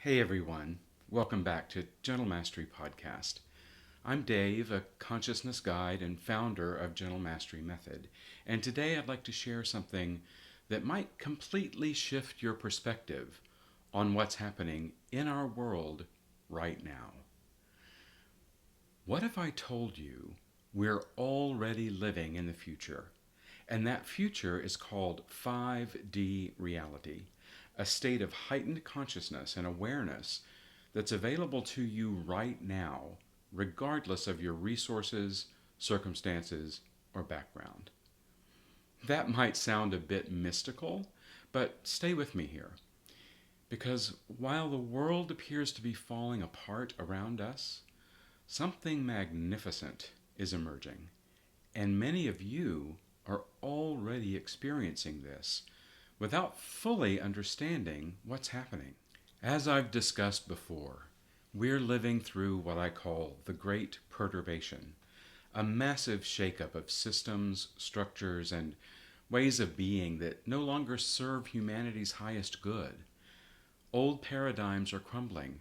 Hey everyone, welcome back to Gentle Mastery Podcast. I'm Dave, a consciousness guide and founder of Gentle Mastery Method, and today I'd like to share something that might completely shift your perspective on what's happening in our world right now. What if I told you we're already living in the future, and that future is called 5D reality, a state of heightened consciousness and awareness that's available to you right now, regardless of your resources, circumstances, or background? That might sound a bit mystical, but stay with me here. Because while the world appears to be falling apart around us, something magnificent is emerging, and many of you are already experiencing this without fully understanding what's happening. As I've discussed before, we're living through what I call the Great Perturbation, a massive shakeup of systems, structures, and ways of being that no longer serve humanity's highest good. Old paradigms are crumbling,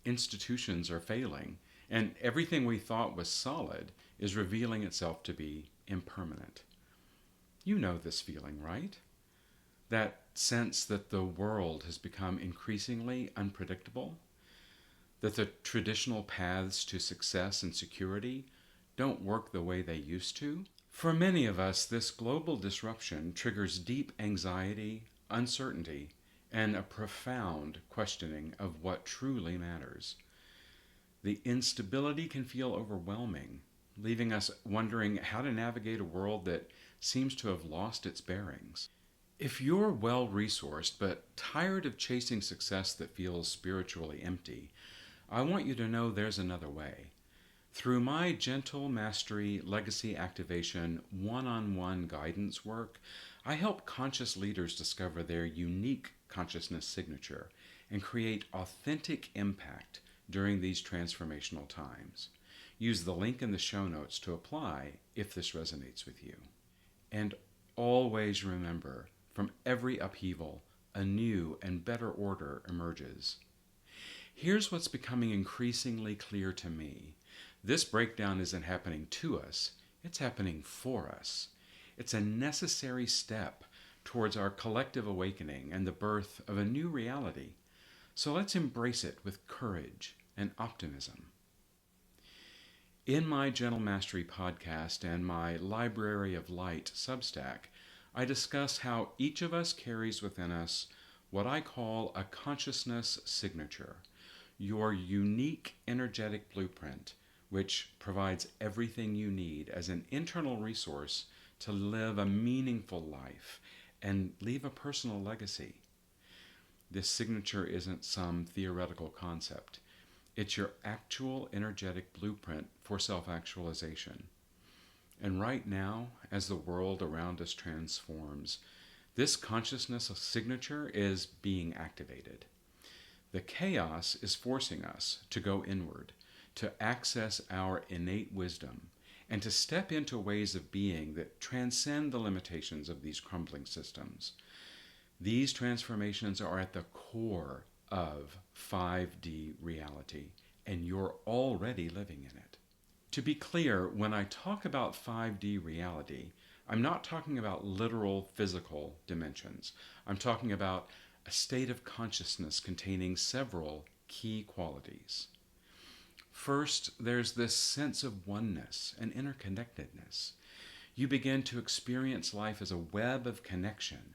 institutions are failing, and everything we thought was solid is revealing itself to be impermanent. You know this feeling, right? That sense that the world has become increasingly unpredictable, that the traditional paths to success and security don't work the way they used to. For many of us, this global disruption triggers deep anxiety, uncertainty, and a profound questioning of what truly matters. The instability can feel overwhelming, leaving us wondering how to navigate a world that seems to have lost its bearings. If you're well resourced but tired of chasing success that feels spiritually empty, I want you to know there's another way. Through my Gentle Mastery Legacy Activation one-on-one guidance work, I help conscious leaders discover their unique consciousness signature and create authentic impact during these transformational times. Use the link in the show notes to apply if this resonates with you. And always remember, from every upheaval, a new and better order emerges. Here's what's becoming increasingly clear to me. This breakdown isn't happening to us, it's happening for us. It's a necessary step towards our collective awakening and the birth of a new reality. So let's embrace it with courage and optimism. In my Gentle Mastery podcast and my Library of Light Substack, I discuss how each of us carries within us what I call a consciousness signature, your unique energetic blueprint, which provides everything you need as an internal resource to live a meaningful life and leave a personal legacy. This signature isn't some theoretical concept. It's your actual energetic blueprint for self-actualization. And right now, as the world around us transforms, this consciousness signature is being activated. The chaos is forcing us to go inward, to access our innate wisdom, and to step into ways of being that transcend the limitations of these crumbling systems. These transformations are at the core of 5D reality, and you're already living in it. To be clear, when I talk about 5D reality, I'm not talking about literal physical dimensions. I'm talking about a state of consciousness containing several key qualities. First, there's this sense of oneness and interconnectedness. You begin to experience life as a web of connection,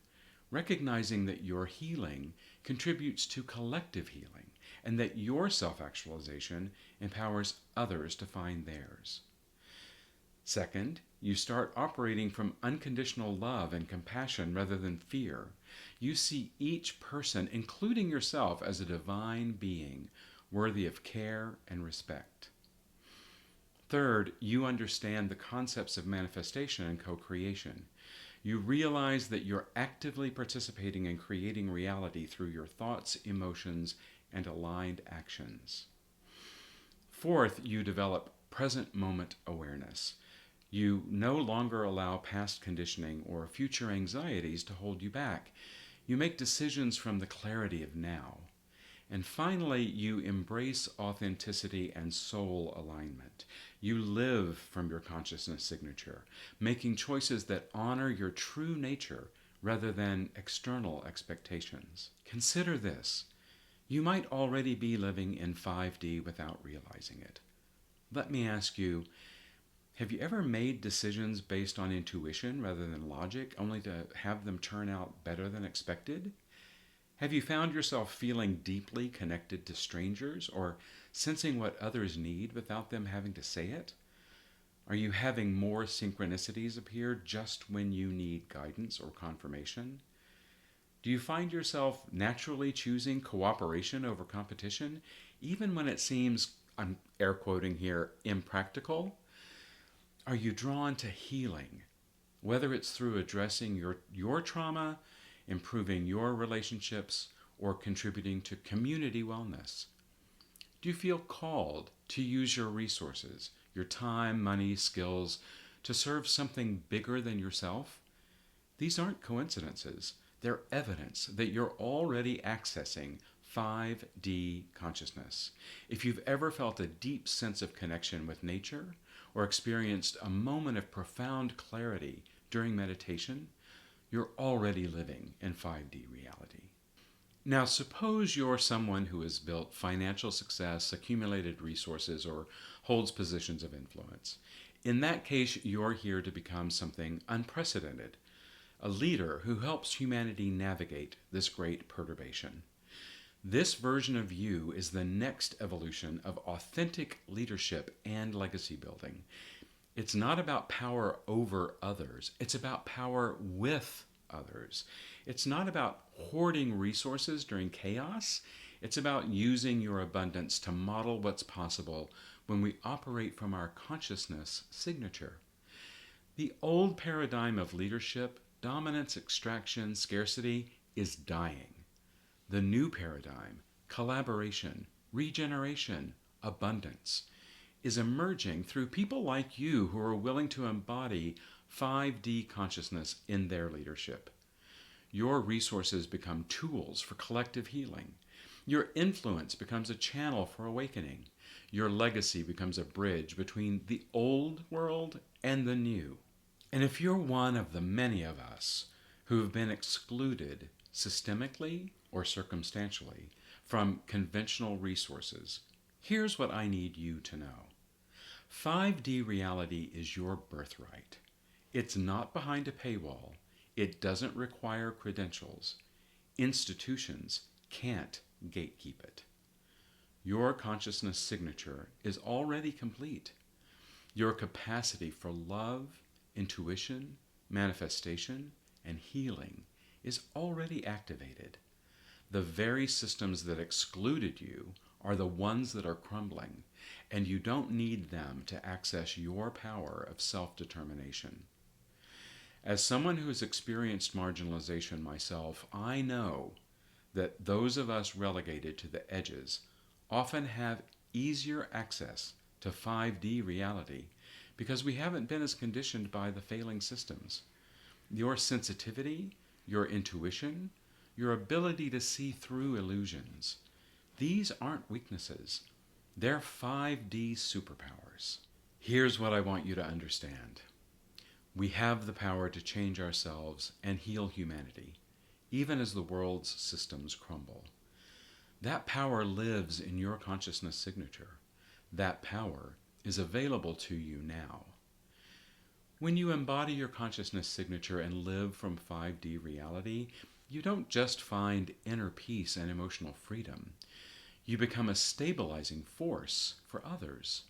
recognizing that your healing contributes to collective healing and that your self-actualization empowers others to find theirs. Second, you start operating from unconditional love and compassion rather than fear. You see each person, including yourself, as a divine being worthy of care and respect. Third, you understand the concepts of manifestation and co-creation. You realize that you're actively participating in creating reality through your thoughts, emotions, and aligned actions. Fourth, you develop present moment awareness. You no longer allow past conditioning or future anxieties to hold you back. You make decisions from the clarity of now. And finally, you embrace authenticity and soul alignment. You live from your consciousness signature, making choices that honor your true nature rather than external expectations. Consider this. You might already be living in 5D without realizing it. Let me ask you, have you ever made decisions based on intuition rather than logic, only to have them turn out better than expected? Have you found yourself feeling deeply connected to strangers or sensing what others need without them having to say it? Are you having more synchronicities appear just when you need guidance or confirmation? Do you find yourself naturally choosing cooperation over competition, even when it seems, I'm air quoting here, impractical? Are you drawn to healing, whether it's through addressing your trauma, improving your relationships, or contributing to community wellness? Do you feel called to use your resources, your time, money, skills, to serve something bigger than yourself? These aren't coincidences. They're evidence that you're already accessing 5D consciousness. If you've ever felt a deep sense of connection with nature or experienced a moment of profound clarity during meditation, you're already living in 5D reality. Now, suppose you're someone who has built financial success, accumulated resources, or holds positions of influence. In that case, you're here to become something unprecedented, a leader who helps humanity navigate this great perturbation. This version of you is the next evolution of authentic leadership and legacy building. It's not about power over others, it's about power with others. It's not about hoarding resources during chaos, it's about using your abundance to model what's possible when we operate from our consciousness signature. The old paradigm of leadership, dominance, extraction, scarcity, is dying. The new paradigm, collaboration, regeneration, abundance, is emerging through people like you who are willing to embody 5D consciousness in their leadership. Your resources become tools for collective healing. Your influence becomes a channel for awakening. Your legacy becomes a bridge between the old world and the new. And if you're one of the many of us who have been excluded systemically or circumstantially from conventional resources, here's what I need you to know. 5D reality is your birthright. It's not behind a paywall. It doesn't require credentials. Institutions can't gatekeep it. Your consciousness signature is already complete. Your capacity for love, intuition, manifestation, and healing is already activated. The very systems that excluded you are the ones that are crumbling, and you don't need them to access your power of self-determination. As someone who has experienced marginalization myself, I know that those of us relegated to the edges often have easier access to 5D reality because we haven't been as conditioned by the failing systems. Your sensitivity, your intuition, your ability to see through illusions, these aren't weaknesses. They're 5D superpowers. Here's what I want you to understand. We have the power to change ourselves and heal humanity, even as the world's systems crumble. That power lives in your consciousness signature. That power is available to you now. When you embody your consciousness signature and live from 5D reality, you don't just find inner peace and emotional freedom. You become a stabilizing force for others.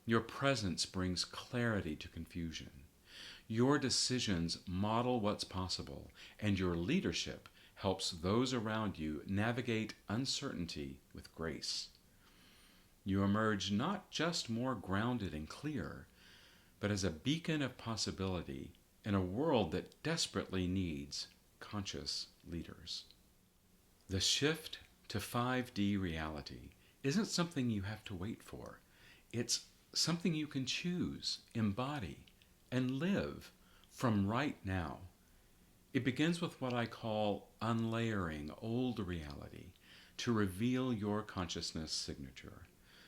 Your presence brings clarity to confusion. Your decisions model what's possible, and your leadership helps those around you navigate uncertainty with grace. You emerge not just more grounded and clear, but as a beacon of possibility in a world that desperately needs conscious leaders. The shift to 5D reality isn't something you have to wait for. It's something you can choose, embody, and live from right now. It begins with what I call unlayering old reality, to reveal your consciousness signature,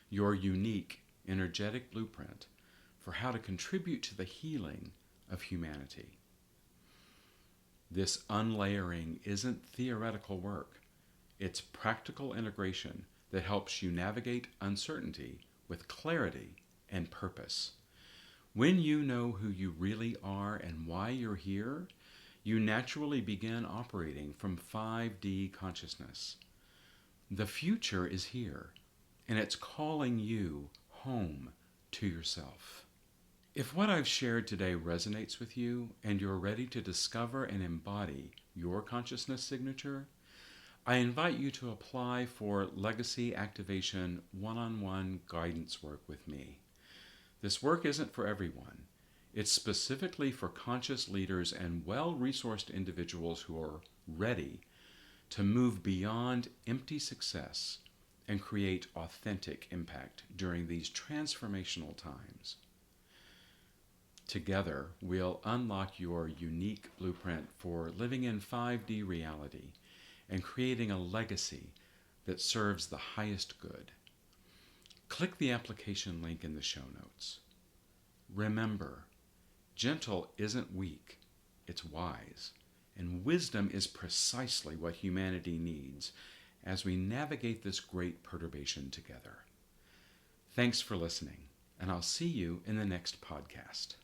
your unique energetic blueprint for how to contribute to the healing of humanity. This unlayering isn't theoretical work. It's practical integration that helps you navigate uncertainty with clarity and purpose. When you know who you really are and why you're here, you naturally begin operating from 5D consciousness. The future is here, and it's calling you home to yourself. If what I've shared today resonates with you and you're ready to discover and embody your consciousness signature, I invite you to apply for Legacy Activation one-on-one guidance work with me. This work isn't for everyone. It's specifically for conscious leaders and well-resourced individuals who are ready to move beyond empty success and create authentic impact during these transformational times. Together, we'll unlock your unique blueprint for living in 5D reality and creating a legacy that serves the highest good. Click the application link in the show notes. Remember, gentle isn't weak, it's wise, and wisdom is precisely what humanity needs as we navigate this great perturbation together. Thanks for listening, and I'll see you in the next podcast.